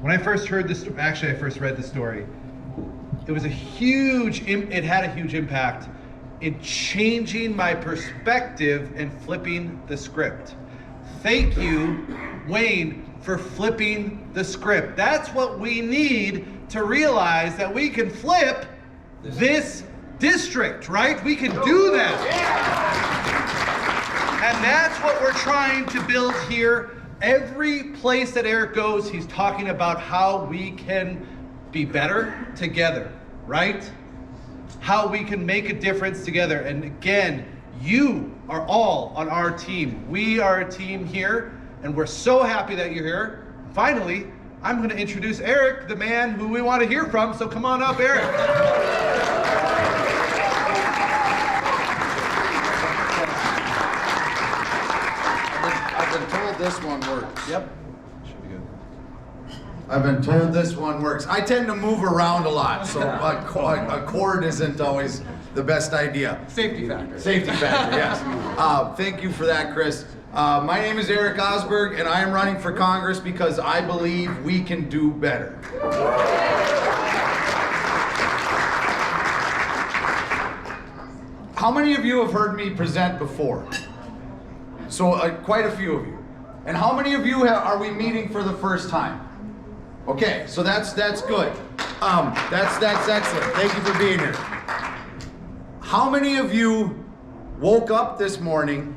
When I first heard this, actually I first read the story, it was a huge, it had a huge impact in changing my perspective and flipping the script. Thank you, Wayne, for flipping the script. That's what we need to realize, that we can flip this district, right? We can do that. And that's what we're trying to build here. Every place that Erik goes, he's talking about how we can be better together, right? How we can make a difference together. And again, you are all on our team. We are a team here, and we're so happy that you're here. Finally, I'm going to introduce Erik, the man who we want to hear from. So come on up, Erik. I've been told this one works. Yep. Should be good. I've been told this one works. I tend to move around a lot, so a cord isn't always the best idea. Safety factor. Safety factor, yes. Thank you for that, Chris. My name is Erik Osberg, and I am running for Congress because I believe we can do better. How many of you have heard me present before? So quite a few of you. And how many of you are we meeting for the first time? Okay, so that's good. That's excellent. Thank you for being here. How many of you woke up this morning,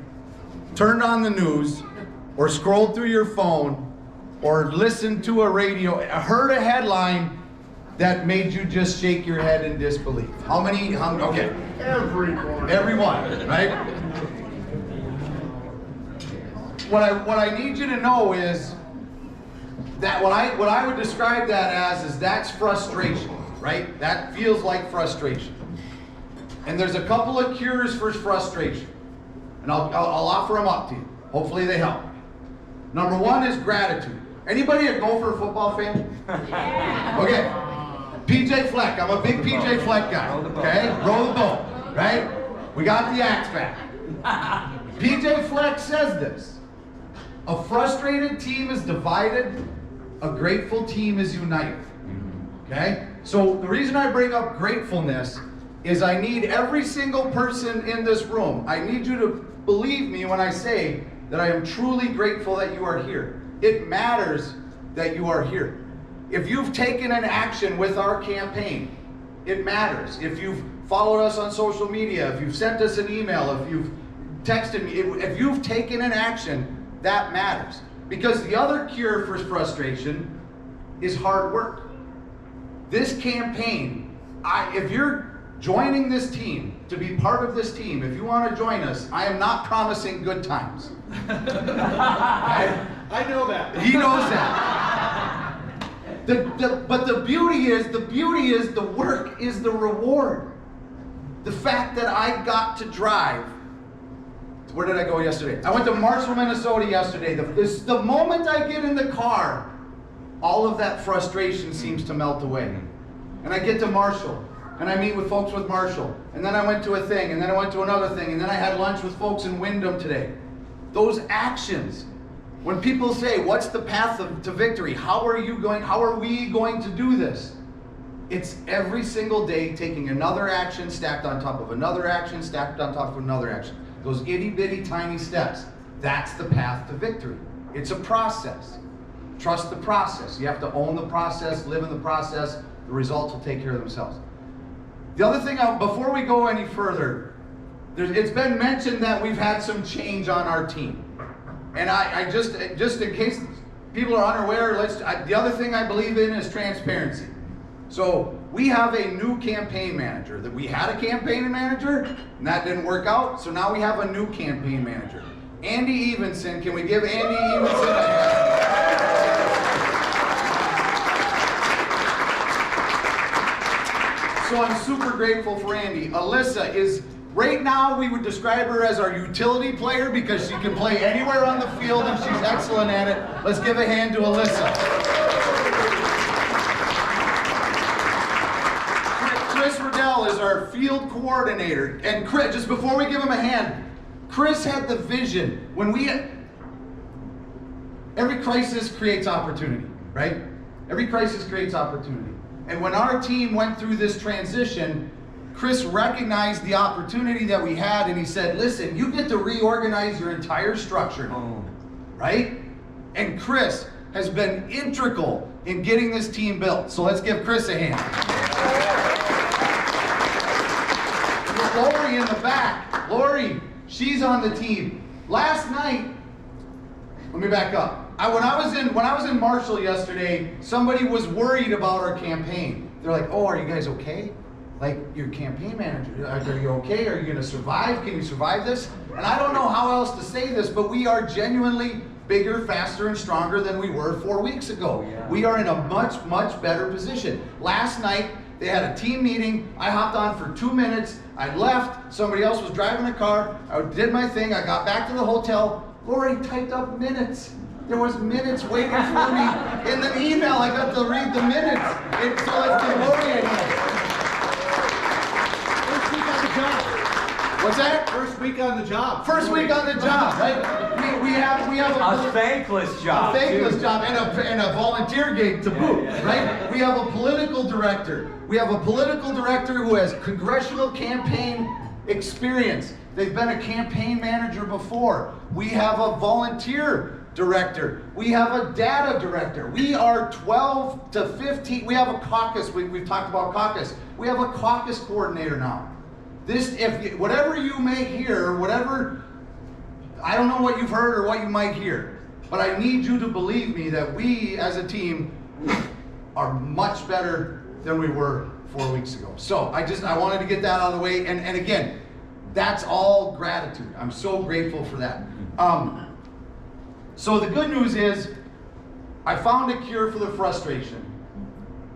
turned on the news, or scrolled through your phone, or listened to a radio, heard a headline that made you just shake your head in disbelief? How many? Okay. Everyone, right? What I need you to know is that what I would describe that as is that's frustration, right? That feels like frustration. And there's a couple of cures for frustration, and I'll offer them up to you. Hopefully they help. Number one is gratitude. Anybody a Gopher football fan? Yeah. Okay. PJ Fleck. I'm a big PJ Fleck guy. Okay. Row the boat. Right? We got the axe back. PJ Fleck says this: a frustrated team is divided, a grateful team is united. Okay? So the reason I bring up gratefulness is I need every single person in this room, I need you to believe me when I say that I am truly grateful that you are here. It matters that you are here. If you've taken an action with our campaign, it matters. If you've followed us on social media, if you've sent us an email, if you've texted me, if you've taken an action, that matters. Because the other cure for frustration is hard work. This campaign, if you're joining this team, to be part of this team, if you want to join us, I am not promising good times. I know that. He knows that. But the beauty is the work is the reward. The fact that I got to drive. Where did I go yesterday? I went to Marshall, Minnesota yesterday. The moment I get in the car, all of that frustration seems to melt away. And I get to Marshall, and I meet with folks with Marshall, and then I went to a thing, and then I went to another thing, and then I had lunch with folks in Wyndham today. Those actions, when people say, what's the path to victory? How are we going to do this? It's every single day taking another action stacked on top of another action, stacked on top of another action. Those itty bitty tiny steps. That's the path to victory. It's a process. Trust the process. You have to own the process, live in the process. The results will take care of themselves. The other thing, before we go any further, it's been mentioned that we've had some change on our team. And I just in case people are unaware, the other thing I believe in is transparency. So we have a new campaign manager. That we had a campaign manager, and that didn't work out. So now we have a new campaign manager, Andy Evenson. Can we give Andy Evenson a hand? So I'm super grateful for Andy. Alyssa is, right now we would describe her as our utility player because she can play anywhere on the field and she's excellent at it. Let's give a hand to Alyssa. Chris Riddell is our field coordinator. And Chris, just before we give him a hand, Chris had the vision. Every crisis creates opportunity, right? Every crisis creates opportunity. And when our team went through this transition, Chris recognized the opportunity that we had, and he said, listen, you get to reorganize your entire structure now, right? And Chris has been integral in getting this team built. So let's give Chris a hand. Lori in the back. Lori, she's on the team. Last night, let me back up. When I was in Marshall yesterday, somebody was worried about our campaign. They're like, "Oh, are you guys okay? Like, your campaign manager, are you okay? Are you going to survive? Can you survive this?" And I don't know how else to say this, but we are genuinely bigger, faster, and stronger than we were 4 weeks ago. Yeah. We are in a much, much better position. Last night, they had a team meeting. I hopped on for 2 minutes. I left. Somebody else was driving the car. I did my thing. I got back to the hotel. Lori typed up minutes. There was minutes waiting for me in the email. I got to read the minutes. So let's give Lori a hand. First week on the job. What's that? First week on the job. First week on the job, right? We have a thankless job. A thankless job and a volunteer gig to boot, right? We have a political director. We have a political director who has congressional campaign experience. They've been a campaign manager before. We have a volunteer director. We have a data director. We are 12 to 15. We have a caucus. We've talked about caucus. We have a caucus coordinator now. Whatever you may hear, I don't know what you've heard or what you might hear, but I need you to believe me that we as a team are much better than we were 4 weeks ago. So I wanted to get that out of the way. And again, that's all gratitude. I'm so grateful for that. So the good news is, I found a cure for the frustration.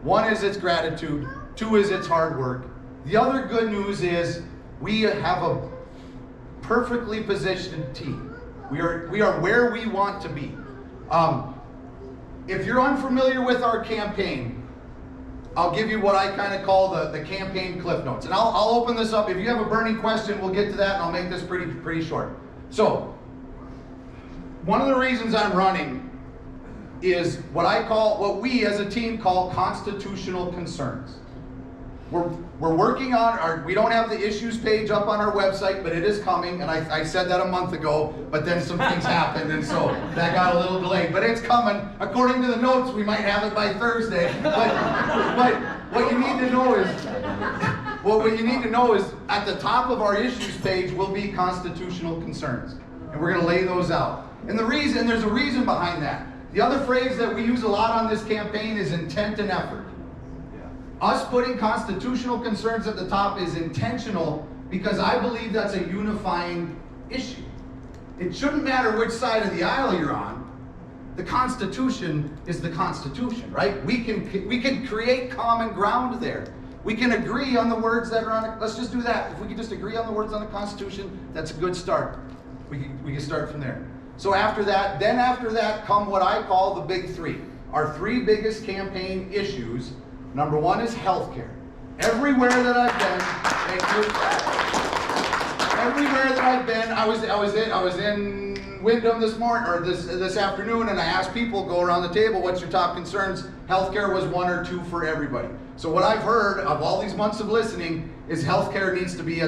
One is it's gratitude. 2 is it's hard work. The other good news is we have a perfectly positioned team. We are where we want to be. If you're unfamiliar with our campaign, I'll give you what I kind of call the campaign cliff notes. And I'll open this up. If you have a burning question, we'll get to that, and I'll make this pretty short. So, one of the reasons I'm running is what we as a team call constitutional concerns. We're working on we don't have the issues page up on our website, but it is coming, and I said that a month ago, but then some things happened, and so that got a little delayed, but it's coming. According to the notes, we might have it by Thursday, but what you need to know is, at the top of our issues page will be constitutional concerns, and we're going to lay those out. And there's a reason behind that. The other phrase that we use a lot on this campaign is intent and effort. Us putting constitutional concerns at the top is intentional because I believe that's a unifying issue. It shouldn't matter which side of the aisle you're on. The Constitution is the Constitution, right? We can create common ground there. We can agree on the words that are on it. Let's just do that. If we can just agree on the words on the Constitution, that's a good start. We can start from there. So after that come what I call the big 3. Our 3 biggest campaign issues. Number 1 is healthcare. Everywhere that I've been, I was in Wyndham this morning or this afternoon, and I asked people, go around the table, what's your top concerns? Healthcare was 1 or 2 for everybody. So what I've heard of all these months of listening is healthcare needs to be at